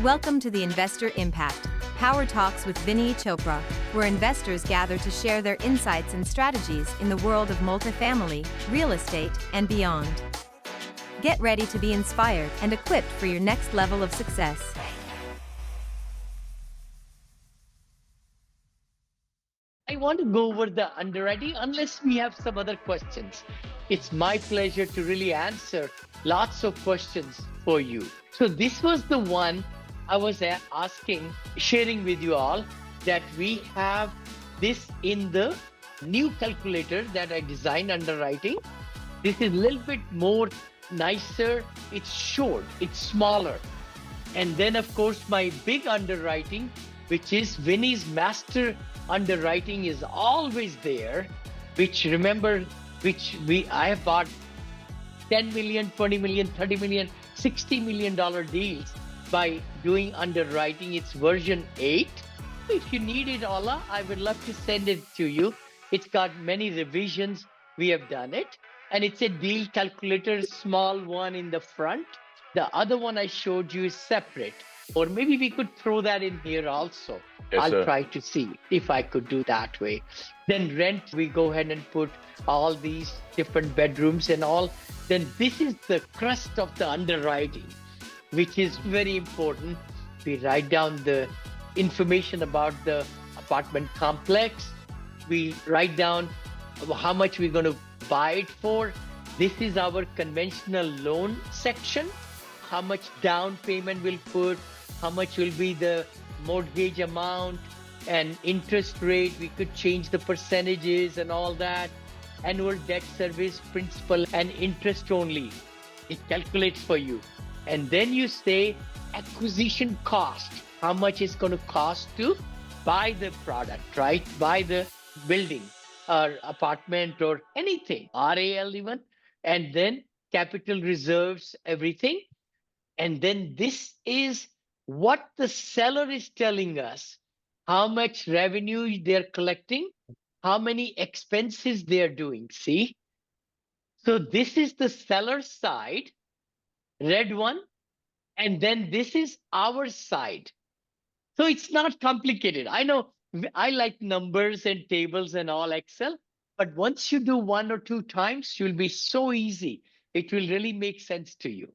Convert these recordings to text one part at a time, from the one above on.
Welcome to the Investor Impact Power Talks with Vinney Chopra, where investors gather to share their insights and strategies in the world of multifamily, real estate, and beyond. Get ready to be inspired and equipped for your next level of success. I want to go over the underwriting unless we have some other questions. It's my pleasure to really answer lots of questions for you. So this was the one I was asking, sharing with you all that we have this in the new calculator that I designed underwriting. This is a little bit more nicer. It's short, it's smaller. And then, of course, my big underwriting, which is Vinney's master underwriting, is always there. Which remember, I have bought 10 million, 20 million, 30 million, $60 million deals by doing underwriting. It's version 8. If you need it, Ola, I would love to send it to you. It's got many revisions. We have done it. And it's a deal calculator, small one in the front. The other one I showed you is separate. Or maybe we could throw that in here also. Yes, I'll sir. try to see if I could do that way. Then rent, we go ahead and put all these different bedrooms and all. Then this is the crust of the underwriting, which is very important. We write down the information about the apartment complex. We write down how much we're going to buy it for. This is our conventional loan section. How much down payment we'll put, how much will be the mortgage amount and interest rate. We could change the percentages and all that. Annual debt service, principal and interest only. It calculates for you. And then you say acquisition cost, how much it's going to cost to buy the product, right? Buy the building or apartment or anything, RAL even. And then capital reserves, everything. And then this is what the seller is telling us, how much revenue they're collecting, how many expenses they're doing. See? So this is the seller side, red one. And then this is our side. So it's not complicated. I know I like numbers and tables and all Excel, but once you do one or two times, you'll be so easy. It will really make sense to you.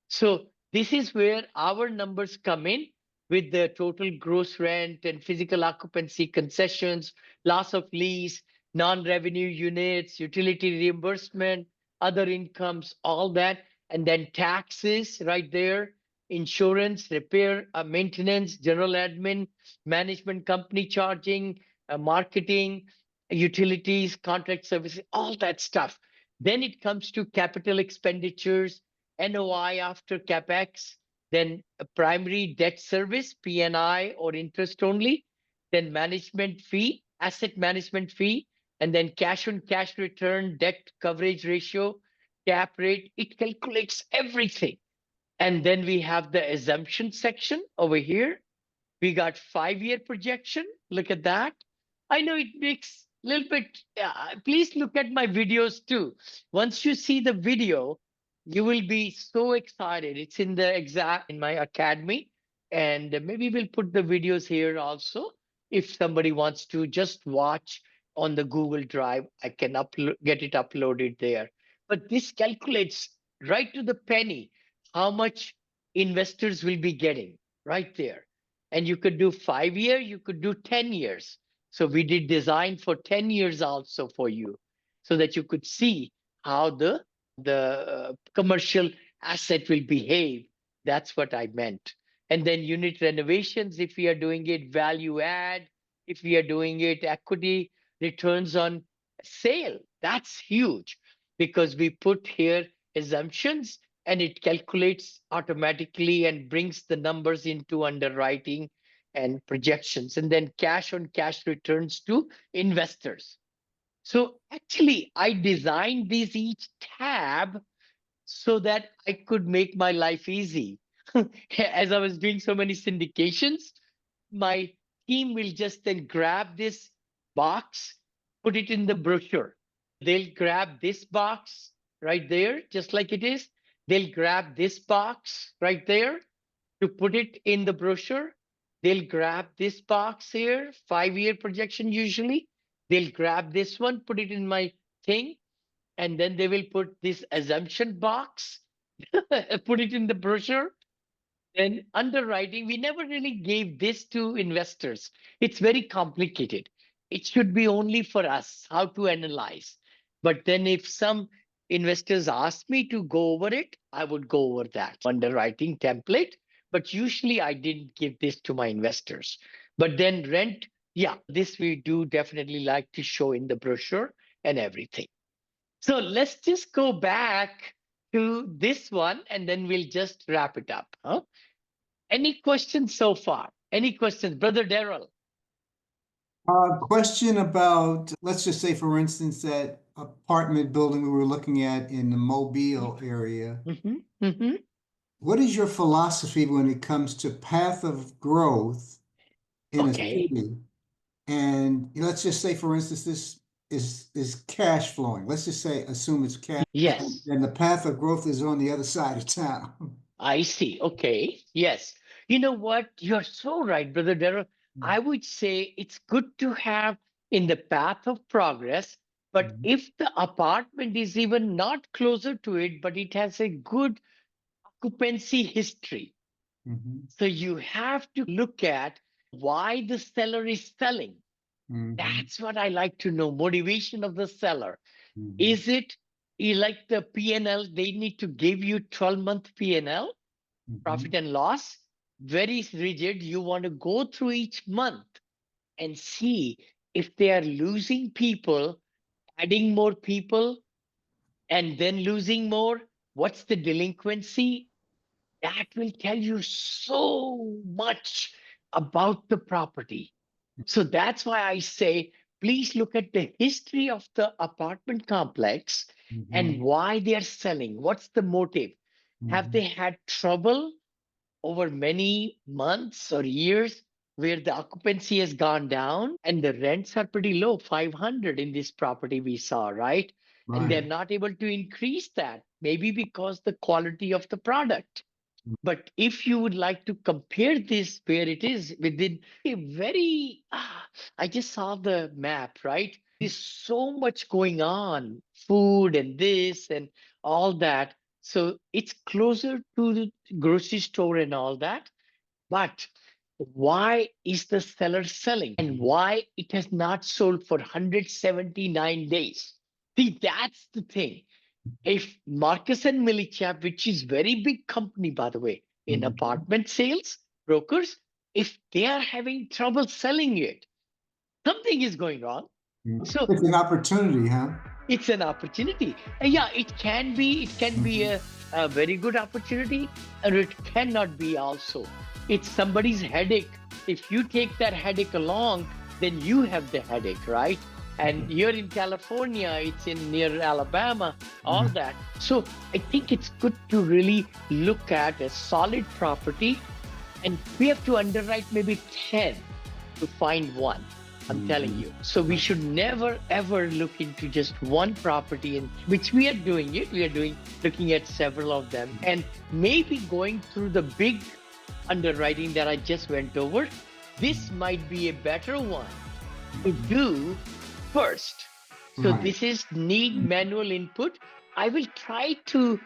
So this is where our numbers come in with the total gross rent and physical occupancy concessions, loss of lease, non-revenue units, utility reimbursement, other incomes, all that. And then taxes right there, insurance, repair, maintenance, general admin, management company charging, marketing, utilities, contract services, all that stuff. Then it comes to capital expenditures, NOI after CapEx, then a primary debt service, PNI or interest only, then management fee, asset management fee, and then cash on cash return, debt coverage ratio, cap rate. It calculates everything. And then we have the assumption section over here. We got 5-year projection. Look at that. I know it makes a little bit, please look at my videos too. Once you see the video, you will be so excited. It's in my academy, and maybe we'll put the videos here also. If somebody wants to just watch on the Google Drive, I can get it uploaded there. But this calculates right to the penny how much investors will be getting right there. And you could do 5-year, you could do 10 years. So we did design for 10 years also for you, so that you could see how the commercial asset will behave. That's what I meant. And then unit renovations, if we are doing it value add, if we are doing it equity returns on sale, that's huge because we put here assumptions and it calculates automatically and brings the numbers into underwriting and projections, and then cash on cash returns to investors. So actually, I designed these each tab so that I could make my life easy. As I was doing so many syndications, my team will just then grab this box, put it in the brochure. They'll grab this box right there, just like it is. They'll grab this box right there. to put it in the brochure. They'll grab this box here, 5-year projection usually. They'll grab this one, put it in my thing, and then they will put this assumption box, put it in the brochure. And underwriting, we never really gave this to investors. It's very complicated. It should be only for us how to analyze. But then if some investors ask me to go over it, I would go over that underwriting template. But usually I didn't give this to my investors. But then rent, yeah, this we do definitely like to show in the brochure and everything. So let's just go back to this one and then we'll just wrap it up. Huh? Any questions so far? Any questions, Brother Daryl? Question about, let's just say, for instance, that apartment building we were looking at in the Mobile area. What is your philosophy when it comes to path of growth in a Okay. city? And let's just say, for instance, this is cash flowing. Let's just say, assume it's cash, Yes, and the path of growth is on the other side of town. I see. Okay. Yes. You know what? You're so right, Brother Daryl. I would say it's good to have in the path of progress, but Mhm. if the apartment is even not closer to it, but it has a good occupancy history, Mhm. so you have to look at why the seller is selling. Mhm. That's what I like to know. Motivation of the seller. Mhm. Is it like the P&L? They need to give you 12-month P&L, profit Mhm. and loss, very rigid. You want to go through each month and see if they are losing people, adding more people, and then losing more. What's the delinquency? That will tell you so much about the property. So that's why I say, please look at the history of the apartment complex and Mhm. why they are selling. What's the motive? Have Mhm. they had trouble over many months or years where the occupancy has gone down and the rents are pretty low, 500 in this property we saw, right? And they're Right. not able to increase that, maybe because the quality of the product. But if you would like to compare this where it is within a very, I just saw the map, right? There's so much going on, food and this and all that. So it's closer to the grocery store and all that. But why is the seller selling and why it has not sold for 179 days? See, that's the thing. If Marcus and Millichap, which is very big company, by the way, in Mhm. apartment sales, brokers, if they are having trouble selling it, something is going wrong. So It's an opportunity, huh? it's an opportunity. Yeah, it can be Mhm. a very good opportunity, or it cannot be also. It's somebody's headache. If you take that headache along, then you have the headache, right? And you're in California, it's in near Alabama, all Mhm. that. So I think it's good to really look at a solid property, and we have to underwrite maybe 10 to find one. I'm telling Mhm. you. So we should never ever look into just one property, in which we are doing it. We are doing looking at several of them and maybe going through the big underwriting that I just went over. This might be a better one to do first. So Right. this is need manual input. I will try to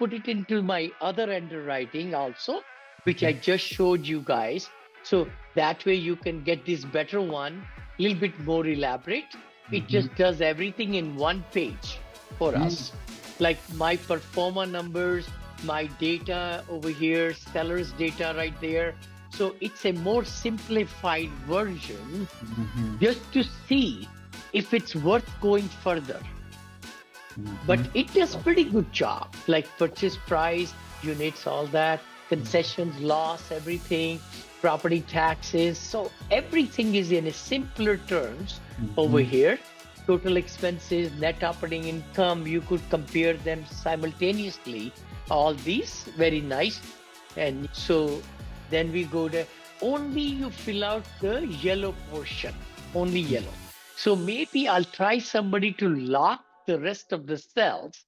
put it into my other underwriting also, which I just showed you guys. So that way you can get this better one, a little bit more elaborate. It Mhm. just does everything in one page for Mhm. us. Like my performa numbers, my data over here, seller's data right there. So it's a more simplified version Mhm. just to see if it's worth going further. But Mhm. it does pretty good job, like purchase price, units, all that, concessions, loss, everything, property taxes. So everything is in a simpler terms over Mhm. here. Total expenses, net operating income, you could compare them simultaneously. All these very nice. And so then we go to only you fill out the yellow portion, only yellow. So maybe I'll try somebody to lock the rest of the cells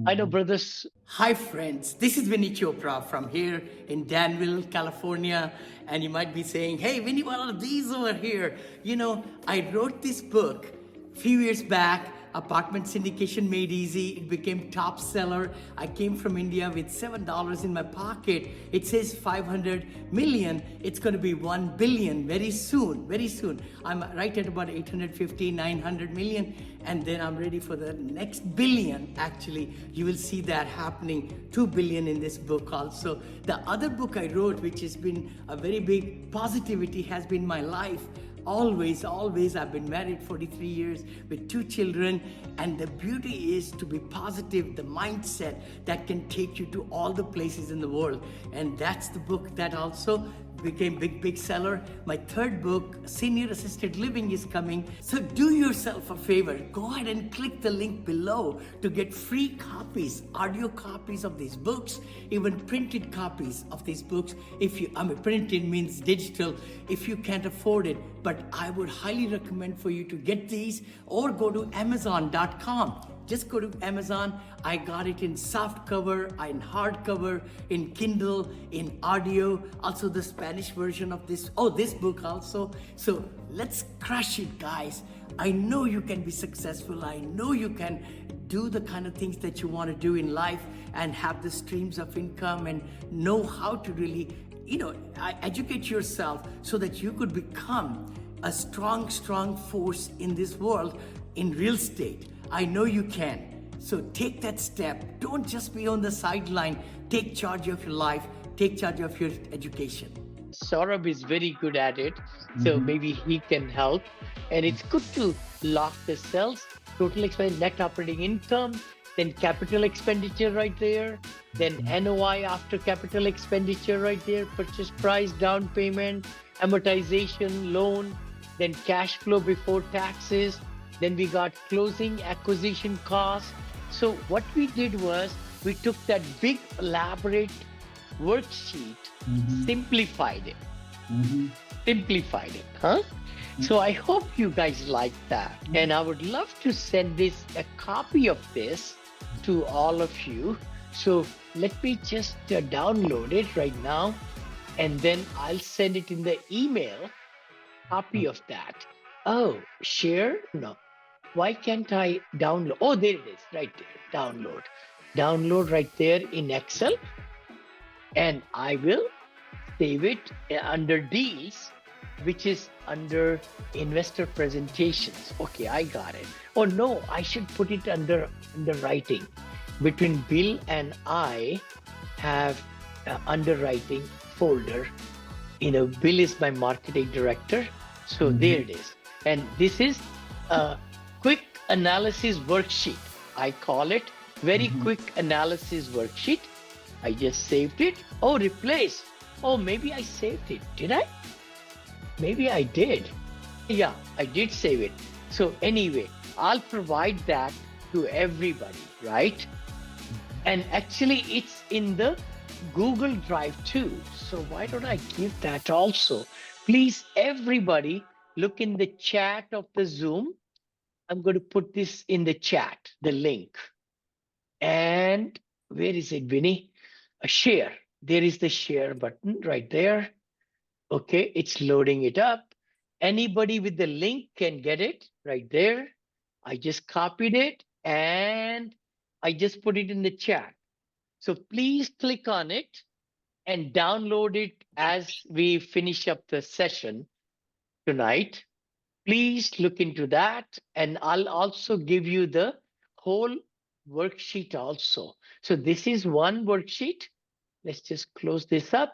I know, brothers. Hi, friends. This is Vinney Chopra from here in Danville, California. And you might be saying, hey, Vinney, what are these over here? You know, I wrote this book a few years back, Apartment Syndication Made Easy. It became top seller. I came from India with $7 in my pocket. It says 500 million. It's going to be 1 billion very soon, very soon. I'm right at about 850, 900 million. And then I'm ready for the next billion. Actually, you will see that happening, 2 billion in this book also. The other book I wrote, which has been a very big positivity, has been my life. Always, I've been married 43 years with 2 children, and the beauty is to be positive, the mindset that can take you to all the places in the world. And that's the book that also became big seller. My third book, Senior Assisted Living, is coming. So do yourself a favor, go ahead and click the link below to get free copies, audio copies of these books, even printed copies of these books. If you, printed means digital, if you can't afford it, but I would highly recommend for you to get these, or go to Amazon.com. Just go to Amazon. I got it in soft cover, in hardcover, in Kindle, in audio, also the Spanish version of this book also. So let's crush it, guys. I know you can be successful. I know you can do the kind of things that you want to do in life and have the streams of income and know how to really, educate yourself so that you could become a strong force in this world in real estate. I know you can. So take that step. Don't just be on the sideline. Take charge of your life. Take charge of your education. Saurabh is very good at it, so maybe he can help. And it's good to lock the cells, total expense, net operating income, then capital expenditure right there, then NOI after capital expenditure right there, purchase price, down payment, amortization, loan, then cash flow before taxes. Then we got closing acquisition costs. So what we did was we took that big elaborate worksheet, simplified it, huh? So I hope you guys like that. And I would love to send a copy of this to all of you. So let me just download it right now, and then I'll send it in the email, copy of that. Oh, share? No. Why can't I download? Oh, there it is, right there, download. Download right there in Excel. And I will save it under deals, which is under investor presentations. Okay, I got it. Oh no, I should put it under underwriting. Between Bill and I have underwriting folder. Bill is my marketing director. So there it is. And this is a quick analysis worksheet. I call it very quick analysis worksheet. I just saved it. Oh, replace. Oh, maybe I saved it. Did I? Maybe I did. Yeah, I did save it. So anyway, I'll provide that to everybody, right? And actually it's in the Google Drive too. So why don't I give that also? Please, everybody, look in the chat of the Zoom. I'm going to put this in the chat, the link. And where is it, Vinney? A share. There is the share button right there. Okay, it's loading it up. Anybody with the link can get it right there. I just copied it and I just put it in the chat. So please click on it and download it as we finish up the session tonight. Please look into that, and I'll also give you the whole worksheet also. So this is one worksheet. Let's just close this up.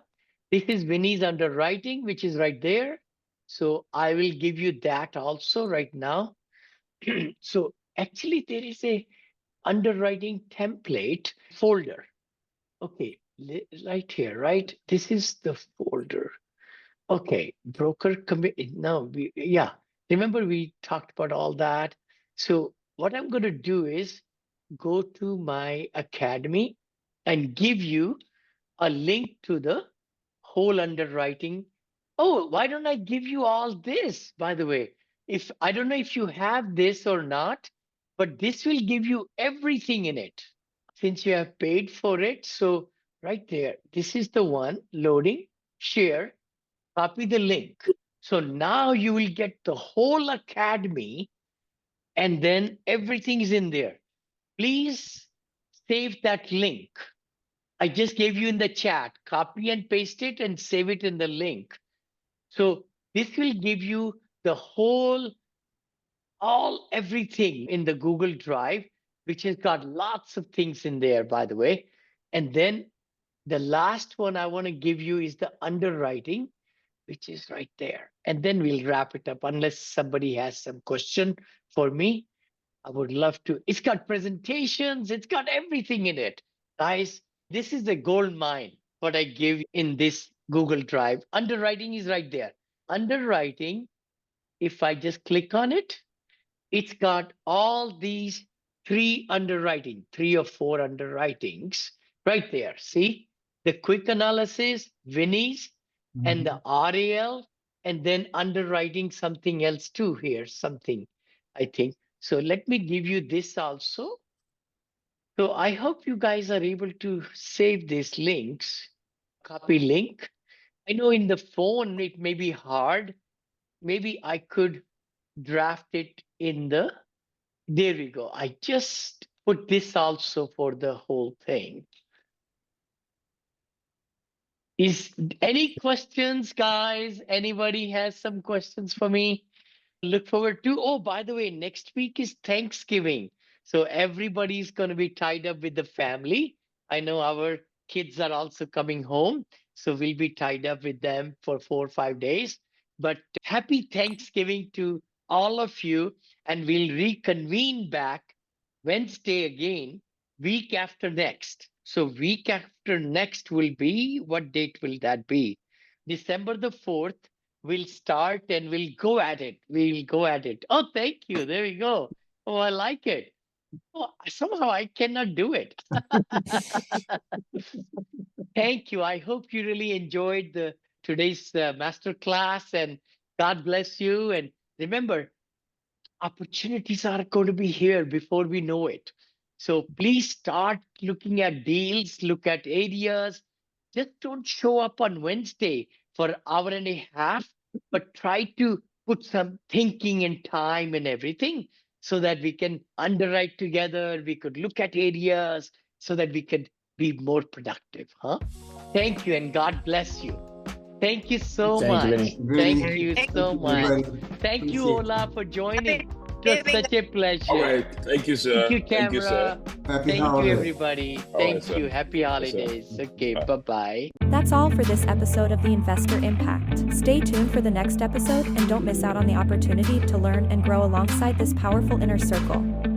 This is Vinney's underwriting, which is right there. So I will give you that also right now. So actually there is a underwriting template folder. Okay, right here, right? This is the folder. Okay, broker commit. No, remember we talked about all that. So what I'm going to do is go to my academy and give you a link to the whole underwriting. Oh, why don't I give you all this, by the way? If I don't know if you have this or not, but this will give you everything in it. since you have paid for it. So right there, this is the one, loading, share, copy the link. So now you will get the whole academy and then everything is in there. Please save that link. I just gave you in the chat, copy and paste it and save it in the link. So this will give you the whole, everything in the Google Drive, which has got lots of things in there, by the way. And then the last one I want to give you is the underwriting, which is right there. And then we'll wrap it up unless somebody has some question for me. I would love to. It's got presentations, it's got everything in it. Guys, this is the gold mine, what I give in this Google Drive. Underwriting is right there. Underwriting, if I just click on it, it's got all these three or four underwritings right there. See, the quick analysis, Vinney's, and the RAL, and then underwriting something else too here, something, I think. So let me give you this also. So I hope you guys are able to save these links, copy link. I know in the phone it may be hard. Maybe I could draft it in the, there we go. I just put this also for the whole thing. Is any questions, guys? Anybody has some questions for me? Look forward to. Oh, by the way, next week is Thanksgiving. So everybody's going to be tied up with the family. I know our kids are also coming home. So we'll be tied up with them for 4 or 5 days. But happy Thanksgiving to all of you. And we'll reconvene back Wednesday again, week after next. So week after next will be, what date will that be? December the 4th. We'll start and we'll go at it. We'll go at it. Oh, thank you. There we go. Oh, I like it. Oh, somehow I cannot do it. Thank you. I hope you really enjoyed today's master class, and God bless you. And remember, opportunities are going to be here before we know it. So please start looking at deals, look at areas. Just don't show up on Wednesday for an hour and a half, but try to put some thinking and time and everything so that we can underwrite together. We could look at areas so that we could be more productive. Thank you, and God bless you. Thank you so much. Thank you so much. Thank you, Ola, for joining. It was such a pleasure. All right. Thank you, sir. Thank you, camera. Thank you, sir. Happy Thank holidays. you, everybody. Thank you. Happy holidays. Okay, Bye. bye-bye. That's all for this episode of the Investor Impact. Stay tuned for the next episode and don't miss out on the opportunity to learn and grow alongside this powerful inner circle.